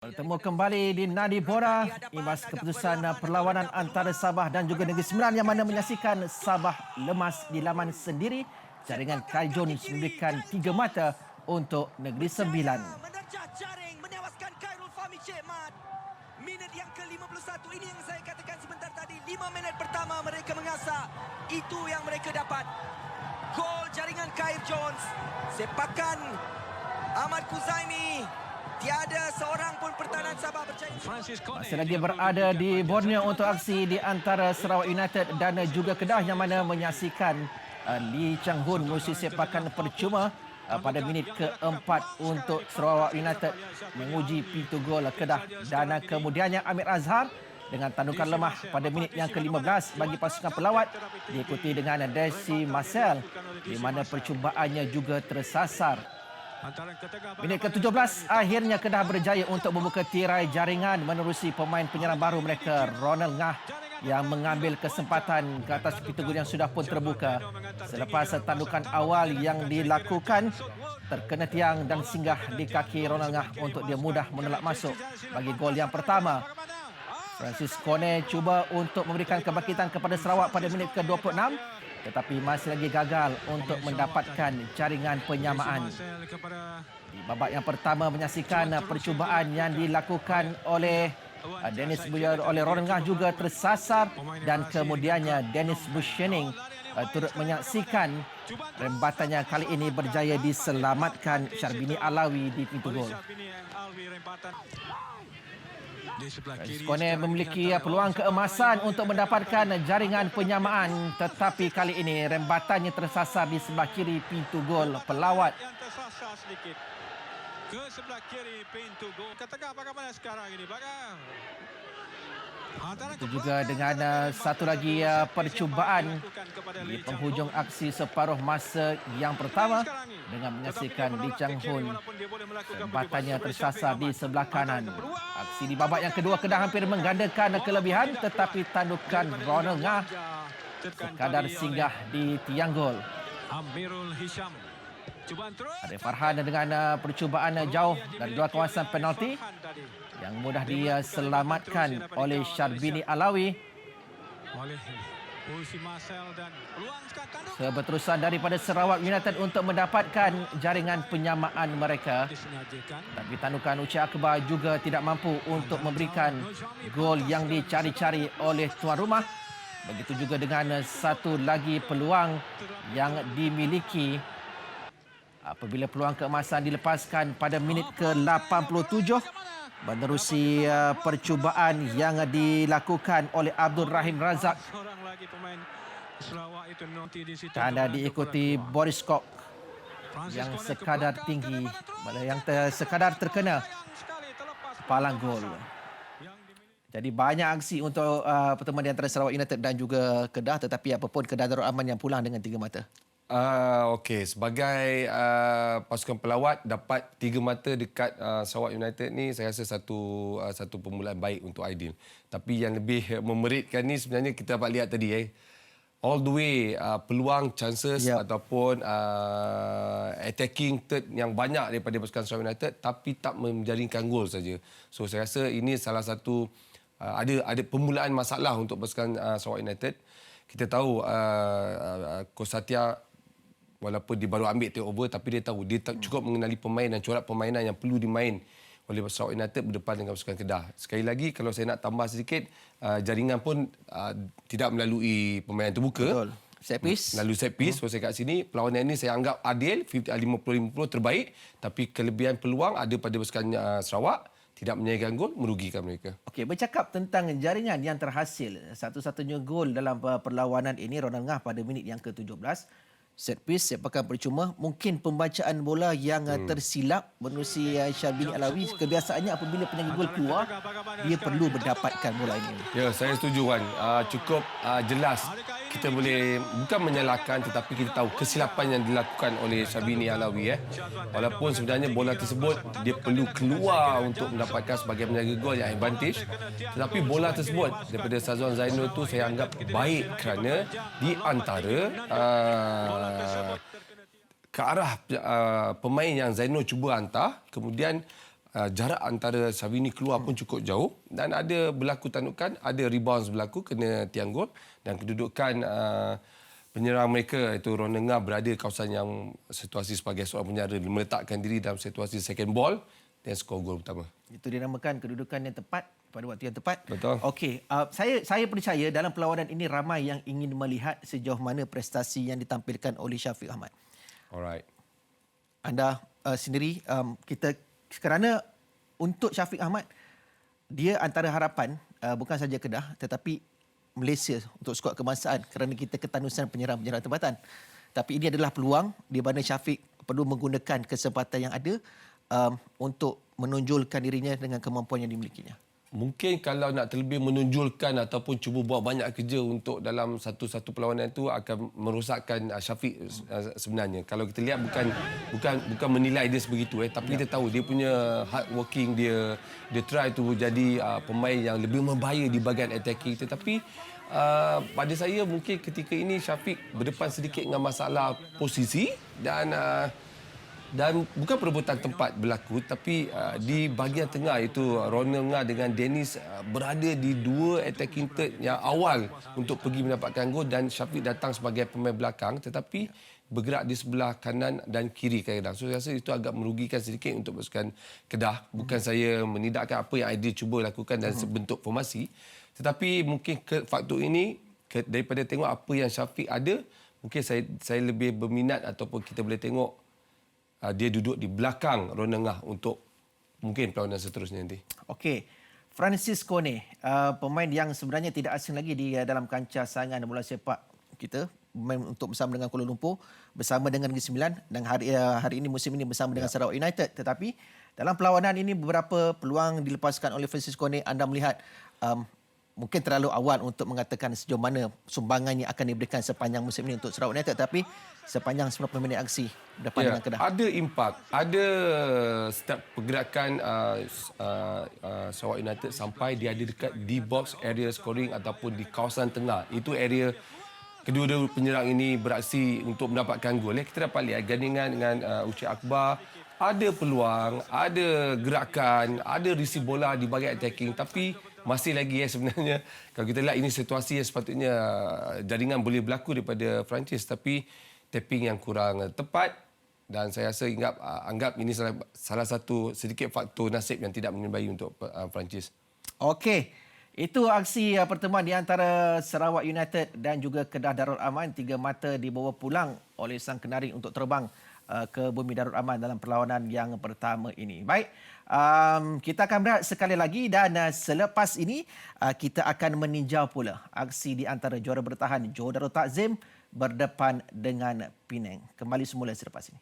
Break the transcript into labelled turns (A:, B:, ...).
A: Bertemu kembali di Nadi Bora, imbas keputusan perlawanan antara Sabah dan juga Negeri Sembilan yang mana menyaksikan Sabah lemas di laman sendiri. Jaringan Kai Jones memberikan 3 mata untuk Negeri Sembilan.
B: Menerjah jaring menewaskan Khairul Fahmi Cik Mat. Minit yang ke-51 ini yang saya katakan sebentar tadi. 5 minit pertama mereka mengasah. Itu yang mereka dapat. Gol jaringan Khair Jones. Sepakan Ahmad Kuzaimi. Tiada seorang pun pertahanan Sabah percaya.
A: Masih lagi berada di Borneo untuk aksi di antara Sarawak United dan juga Kedah yang mana menyaksikan Lee Chang Hun mengusir sepakan percuma pada minit keempat untuk Sarawak United menguji pintu gol Kedah, dan kemudiannya Amir Azhar dengan tandukan lemah pada minit yang ke-15 bagi pasukan pelawat diikuti dengan Desi Marcel di mana percubaannya juga tersasar. Minit ke-17 akhirnya Kedah berjaya untuk membuka tirai jaringan menerusi pemain penyerang baru mereka Ronald Ngah yang mengambil kesempatan ke atas pintu gol yang sudah pun terbuka. Selepas tandukan awal yang dilakukan terkena tiang dan singgah di kaki Ronald Ngah untuk dia mudah menolak masuk bagi gol yang pertama. Francis Kone cuba untuk memberikan kebangkitan kepada Sarawak pada minit ke-26 tetapi masih lagi gagal untuk mendapatkan jaringan penyamaan. Di babak yang pertama menyaksikan percubaan yang dilakukan oleh Dennis oleh Ronald Ngah juga tersasar dan kemudiannya Dennis Bushening turut menyaksikan rembatannya kali ini berjaya diselamatkan Syarbini Alawi di pintu gol. Kone memiliki peluang keemasan untuk mendapatkan jaringan penyamaan tetapi kali ini rembatannya tersasar di sebelah kiri pintu gol pelawat.
C: Ke sebelah kiri pintu gol. Katakan bagaimana sekarang ini, belakang.
A: Itu juga dengan satu lagi percubaan di penghujung aksi separuh masa yang pertama dengan menyaksikan Lee Chang Hun rembatannya tersasar di sebelah kanan. Aksi di babak yang kedua Kedah hampir menggandakan kelebihan tetapi tandukan Ronald Ngah sekadar singgah di tiang gol.
C: Amirul Hisham.
A: Arif Farhan dengan percubaan jauh dari luar kawasan penalti yang mudah diselamatkan oleh Syarbini Alawi. Keberterusan daripada Sarawak United untuk mendapatkan jaringan penyamaan mereka. Tapi tandukan Uci Akbar juga tidak mampu untuk memberikan gol yang dicari-cari oleh tuan rumah. Begitu juga dengan satu lagi peluang yang dimiliki apabila peluang keemasan dilepaskan pada minit ke-87 menerusi percubaan yang dilakukan oleh Abdul Rahim Razak dan diikuti Boris Kok yang sekadar tinggi, yang sekadar terkena palang gol. Jadi banyak aksi untuk pertemuan di antara Sarawak United dan juga Kedah, tetapi apapun Kedah Darul Aman yang pulang dengan 3 mata.
D: Okey, sebagai pasukan pelawat dapat 3 mata dekat Sarawak United ni saya rasa satu permulaan baik untuk Aidil. Tapi yang lebih memeritkan ni sebenarnya kita dapat lihat tadi all the way peluang, chances ataupun attacking third yang banyak daripada pasukan Sarawak United tapi tak menjaringkan gol saja. So saya rasa ini salah satu ada permulaan masalah untuk pasukan Sarawak United. Kita tahu Coach Satya walaupun dia baru ambil take over tapi dia tahu dia cukup mengenali pemain dan corak permainan yang perlu dimain oleh Sarawak United berdepan dengan pasukan Kedah. Sekali lagi kalau saya nak tambah sedikit, jaringan pun tidak melalui permainan terbuka.
A: Betul. Set piece.
D: Melalui set piece. So saya kat sini perlawanan ini saya anggap adil 50-50 terbaik, tapi kelebihan peluang ada pada pasukan Sarawak, tidak menyayangkan gol, merugikan mereka.
A: Okey, bercakap tentang jaringan yang terhasil. Satu-satunya gol dalam perlawanan ini Ronald Ngah pada minit yang ke-17. Set piece, sepakan percuma. Mungkin pembacaan bola yang tersilap menerusi Syarbini Alawi. Kebiasaannya apabila penyangga gol keluar, dia perlu mendapatkan bola ini.
D: Ya, saya setuju Wan. Cukup jelas. Kita boleh bukan menyalahkan tetapi kita tahu kesilapan yang dilakukan oleh Syarbini Alawi. Walaupun sebenarnya bola tersebut dia perlu keluar untuk mendapatkan sebagai penjaga gol yang advantage. Tetapi bola tersebut daripada Sazwan Zainul tu saya anggap baik kerana di antara ke arah pemain yang Zainul cuba hantar, kemudian jarak antara Savini keluar pun cukup jauh dan ada berlaku tandukan, ada rebounds berlaku kena tiang gol dan kedudukan penyerang mereka iaitu Ron Lengah berada di kawasan yang situasi sebagai seorang penjara meletakkan diri dalam situasi second ball dan skor gol pertama.
A: Itu dinamakan kedudukan yang tepat pada waktu yang tepat.
D: Betul.
A: Okey, saya percaya dalam perlawanan ini ramai yang ingin melihat sejauh mana prestasi yang ditampilkan oleh Syafiq Ahmad.
D: Alright.
A: Anda sendiri kita kerana untuk Syafiq Ahmad dia antara harapan bukan saja Kedah tetapi Malaysia untuk skuad kebangsaan kerana kita ketanusan penyerang-penyerang tempatan. Tapi ini adalah peluang di mana Syafiq perlu menggunakan kesempatan yang ada untuk menonjolkan dirinya dengan kemampuan yang dimilikinya.
D: Mungkin kalau nak terlebih menonjolkan ataupun cuba buat banyak kerja untuk dalam satu-satu perlawanan itu akan merosakkan Syafiq sebenarnya. Kalau kita lihat bukan menilai dia sebegitu tapi kita tahu dia punya hard working, dia try to jadi pemain yang lebih membahaya di bahagian attacking, tetapi pada saya mungkin ketika ini Syafiq berdepan sedikit dengan masalah posisi dan bukan perebutan tempat berlaku tapi di bahagian tengah itu Ronald Ngah dengan Dennis berada di dua attacking third yang awal untuk pergi mendapatkan gol dan Syafiq datang sebagai pemain belakang tetapi bergerak di sebelah kanan dan kiri kadang-kadang. So saya rasa itu agak merugikan sedikit untuk pasukan Kedah. Bukan saya menidakkan apa yang dia cuba lakukan dalam bentuk formasi tetapi mungkin faktor ini daripada tengok apa yang Syafiq ada mungkin saya lebih berminat ataupun kita boleh tengok dia duduk di belakang Ron Lengah untuk mungkin perlawanan seterusnya nanti.
A: Okey. Francis Kone, pemain yang sebenarnya tidak asing lagi di dalam kancah saingan bola sepak kita, bermain untuk bersama dengan Kuala Lumpur, bersama dengan Negeri Sembilan dan hari ini musim ini bersama dengan Sarawak United. Tetapi dalam perlawanan ini beberapa peluang dilepaskan oleh Francis Kone. Anda melihat mungkin terlalu awal untuk mengatakan sejauh mana sumbangan yang akan diberikan sepanjang musim ini untuk Sarawak United, tapi sepanjang 90 minit aksi berdepan dengan Kedah.
D: Ada impak, ada step pergerakan Sarawak United sampai dia ada dekat di box area scoring ataupun di kawasan tengah. Itu area kedua-dua penyerang ini beraksi untuk mendapatkan gol. Kita dapat lihat gandingan dengan Ucik Akbar, ada peluang, ada gerakan, ada receive bola di bahagian attacking tapi masih lagi sebenarnya kalau kita lihat ini situasi yang sepatutnya jaringan boleh berlaku daripada Perancis tapi tapping yang kurang tepat dan saya rasa anggap ini salah satu sedikit faktor nasib yang tidak menyamai untuk Perancis.
A: Okey. Itu aksi pertemuan di antara Sarawak United dan juga Kedah Darul Aman. Tiga mata dibawa pulang oleh sang kenari untuk terbang ke bumi Darul Aman dalam perlawanan yang pertama ini. Baik, kita akan berehat sekali lagi dan selepas ini kita akan meninjau pula aksi di antara juara bertahan Johor Darul Takzim berdepan dengan Penang. Kembali semula selepas ini.